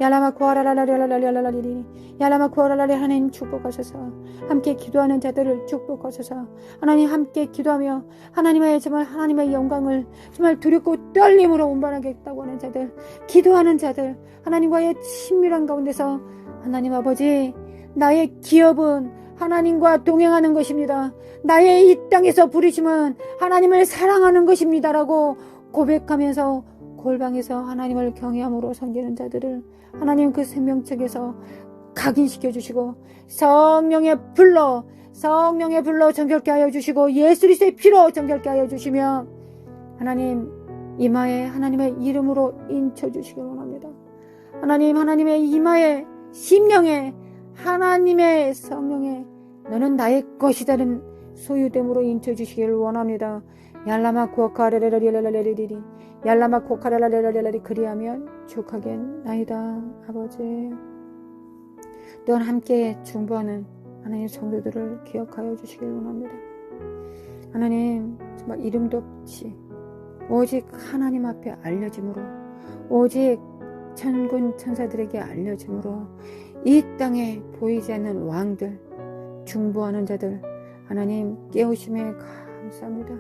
얄라마코 라라라리라라리라리리 얄라마코 라라리 하나님 축복하소서. 함께 기도하는 자들을 축복하소서. 하나님 함께 기도하며 하나님의 정말 하나님의 영광을 정말 두렵고 떨림으로 운반하겠다고 하는 자들, 기도하는 자들, 하나님과의 친밀한 가운데서 하나님 아버지 나의 기업은 하나님과 동행하는 것입니다. 나의 이 땅에서 부르심은 하나님을 사랑하는 것입니다라고 고백하면서 골방에서 하나님을 경외함으로 섬기는 자들을 하나님 그 생명책에서 각인시켜 주시고 성령의 불로 정결케 하여 주시고 예수 그리스도의 피로 정결케 하여 주시며 하나님 이마에 하나님의 이름으로 인쳐 주시기 원합니다. 하나님의 이마에 심령에 하나님의 성령에 너는 나의 것이다는 소유됨으로 인쳐 주시기를 원합니다. 얄라마 코카레레레레레레레리 얄라마 코카레레레레레레 그리하면 족하겠나이다. 아버지 또한 함께 중보하는 하나님의 성도들을 기억하여 주시길 원합니다. 하나님 정말 이름도 없이 오직 하나님 앞에 알려짐으로 오직 천군 천사들에게 알려짐으로 이 땅에 보이지 않는 왕들 중보하는 자들 하나님 깨우심에 감사합니다.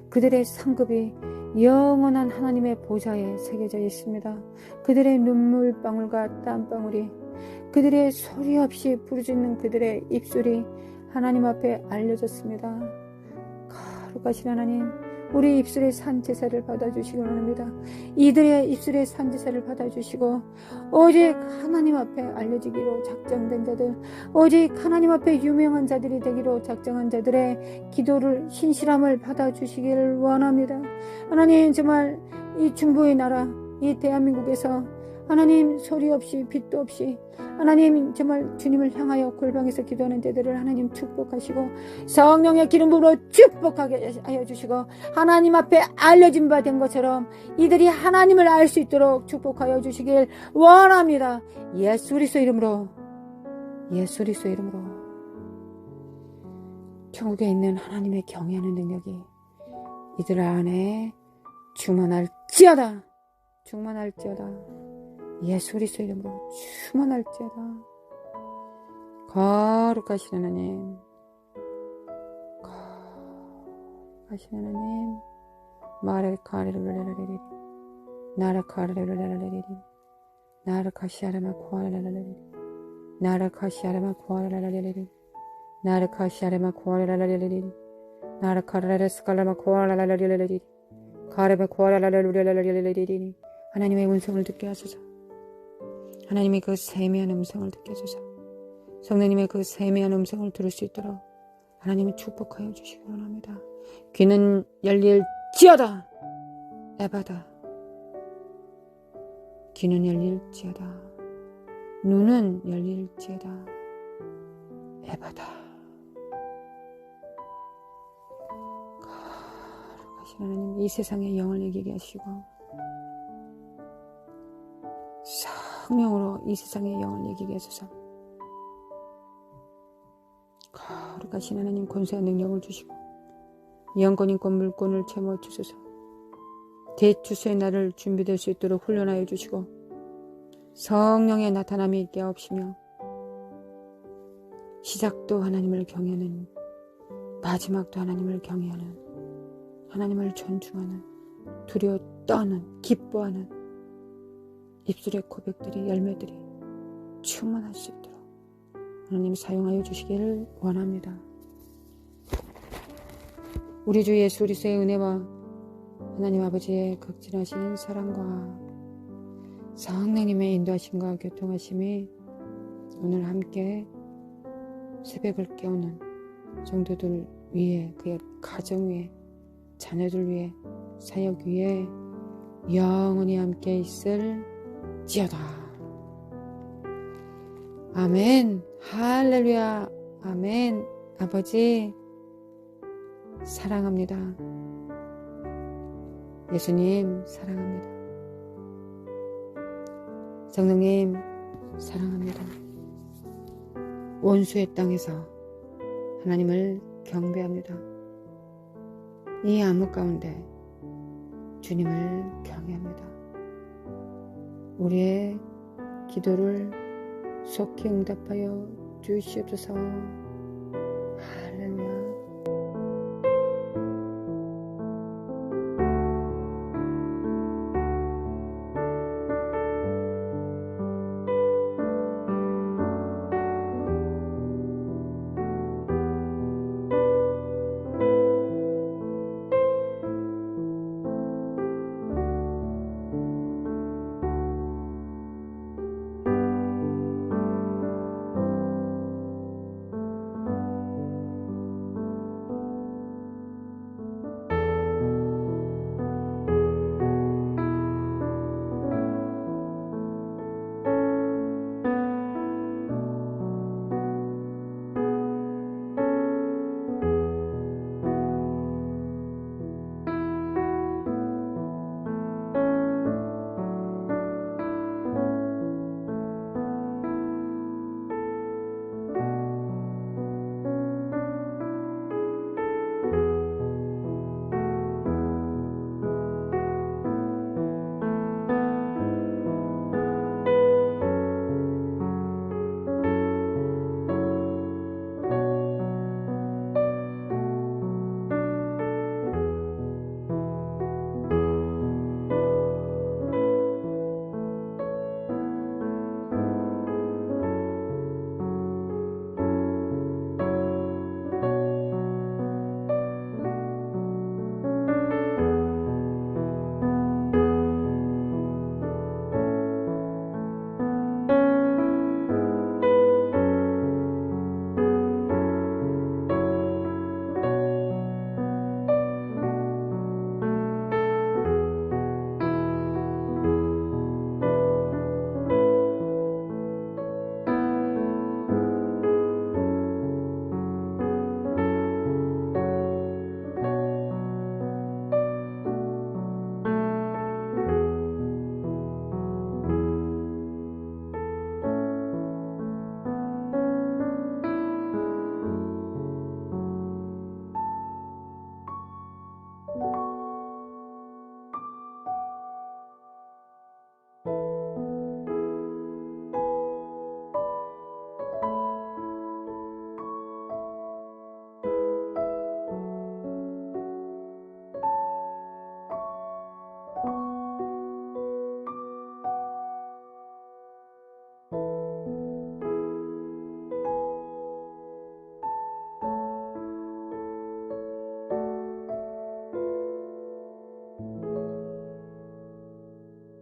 그들의 상급이 영원한 하나님의 보좌에 새겨져 있습니다. 그들의 눈물방울과 땀방울이 그들의 소리 없이 부르짖는 그들의 입술이 하나님 앞에 알려졌습니다. 거룩하신 하나님 우리 입술의 산 제사를 받아주시기 원합니다. 이들의 입술의 산 제사를 받아주시고 오직 하나님 앞에 알려지기로 작정된 자들, 오직 하나님 앞에 유명한 자들이 되기로 작정한 자들의 기도를 신실함을 받아주시기를 원합니다. 하나님, 정말 이 중보의 나라, 이 대한민국에서 하나님 소리 없이 빛도 없이 하나님 정말 주님을 향하여 골방에서 기도하는 자들을 하나님 축복하시고 성령의 기름 부음으로 축복하게 하여 주시고 하나님 앞에 알려진 바 된 것처럼 이들이 하나님을 알 수 있도록 축복하여 주시길 원합니다. 예수 그리스도 이름으로, 예수 그리스도 이름으로 천국에 있는 하나님의 경외하는 능력이 이들 안에 충만할지어다. 충만할지어다. 예수 그리스도 이름으로 충만할지어다. 거룩하신 하나님, 거룩하신 하나님, 말을 가르르르르르르 나를 가르르르르르르 나를 가시아르마 고아르르르르르 나를 가시아르마 고아르르르르르 나를 가시아르마 고아르르르르르 나를 가르르르스칼라마 고아르르르르르 가르베 고아르르르르르르 하나님의 음성을 듣게 하소서. 하나님의 그 세미한 음성을 듣게 하소서. 성령님의 그 세미한 음성을 들을 수 있도록 하나님을 축복하여 주시기 원합니다. 귀는 열릴지어다. 에바다. 귀는 열릴지어다. 눈은 열릴지어다. 에바다. 거룩하신 하나님, 이 세상의 영을 이기게 하시고 성령으로 이 세상의 영을 이기게 하소서. 거룩하신 하나님, 권세와 능력을 주시고 영권 인권 물권을 채워 주소서. 대추수의 날을 준비될 수 있도록 훈련하여 주시고 성령의 나타남이 있게 하옵시며 시작도 하나님을 경외하는, 마지막도 하나님을 경외하는, 하나님을 존중하는, 두려워 떠는, 기뻐하는 입술의 고백들이, 열매들이 충만할 수 있도록 하나님 사용하여 주시기를 원합니다. 우리 주 예수 그리스도의 은혜와 하나님 아버지의 극진하신 사랑과 성령님의 인도하심과 교통하심이 오늘 함께 새벽을 깨우는 성도들 위에, 그의 가정 위에, 자녀들 위에, 사역 위에 영원히 함께 있을지어다. 아멘. 할렐루야. 아멘. 아버지 사랑합니다. 예수님 사랑합니다. 성령님 사랑합니다. 원수의 땅에서 하나님을 경배합니다. 이 암흑 가운데 주님을 경외합니다. 우리의 기도를 속히 응답하여 주시옵소서.